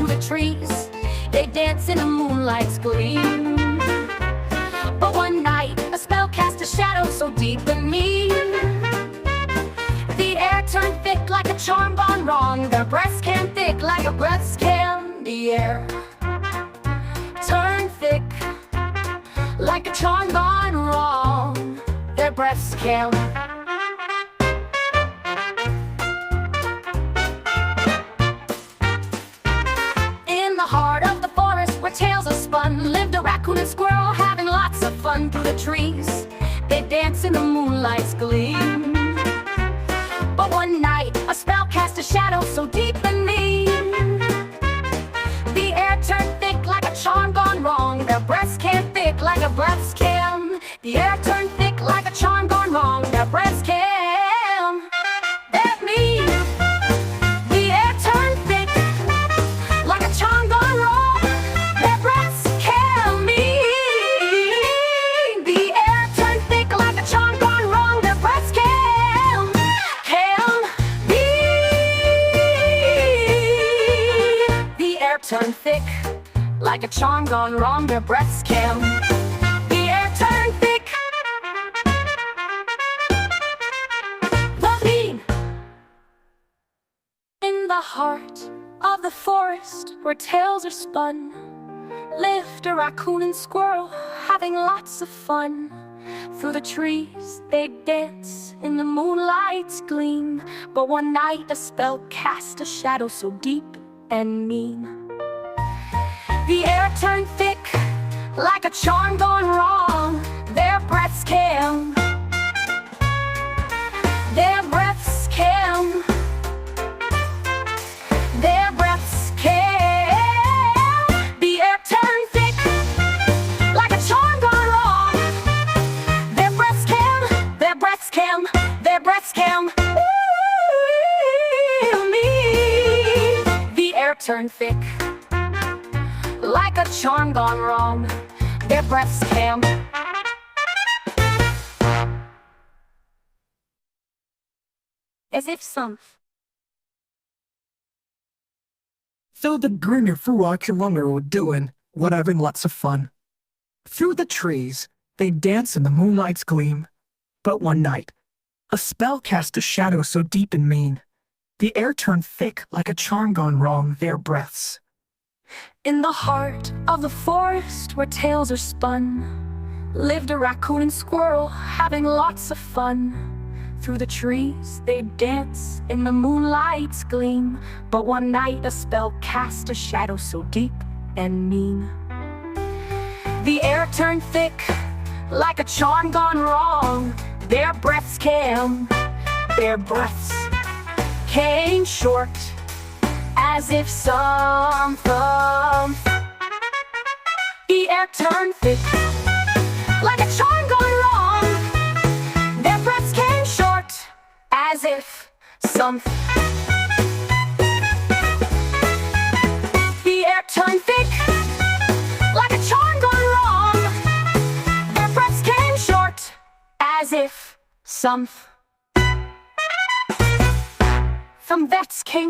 the trees. They dance in the moonlight's gleam. But one night, a spell cast a shadow so deep in me. The air turned thick like a charm gone wrong. Their breaths came thick like a breath's can. The air turned thick like a charm gone wrong. Their breaths came. In the heart of the forest where tales are spun, lived a raccoon and squirrel having lots of fun. Through the trees, they dance in the moonlight's gleam. But one night, a spell cast a shadow so deep in me. The air turned thick like a charm gone wrong. Their breaths came thick like a breath's came. The air turned thick like a charm gone wrong. Their breaths came. That me. The air turned thick like a charm gone wrong. Their breaths came me. The air turned thick like a charm gone wrong. Their breaths came. Me. The air turned thick like a charm gone wrong. Their breaths came. The air turned thick. The bean. In the heart of the forest where tales are spun, lived a raccoon and squirrel having lots of fun. Through the trees they dance in the moonlight's gleam. But one night a spell cast a shadow so deep and mean. The air turned thick like a charm gone wrong. Their breaths came. Their breaths came. Their breaths came. The air turned thick like a charm gone wrong. Their breaths came. Their breaths came. Their breaths came. Me. The air turned thick like a charm gone wrong. Their breaths came. As if some. So the greener Raccoons were doing what having lots of fun. Through the trees, they dance in the moonlight's gleam. But one night, a spell cast a shadow so deep and mean. The air turned thick like a charm gone wrong. Their breaths. In the heart of the forest where tales are spun, lived a raccoon and squirrel having lots of fun. Through the trees they dance in the moonlight's gleam. But one night a spell cast a shadow so deep and mean. The air turned thick like a charm gone wrong. Their breaths came. Their breaths came short, as if some thumb. The air turned thick like a charm gone wrong. Their breaths came short, as if some. The air turned thick like a charm gone wrong. Their breaths came short, as if some vets came.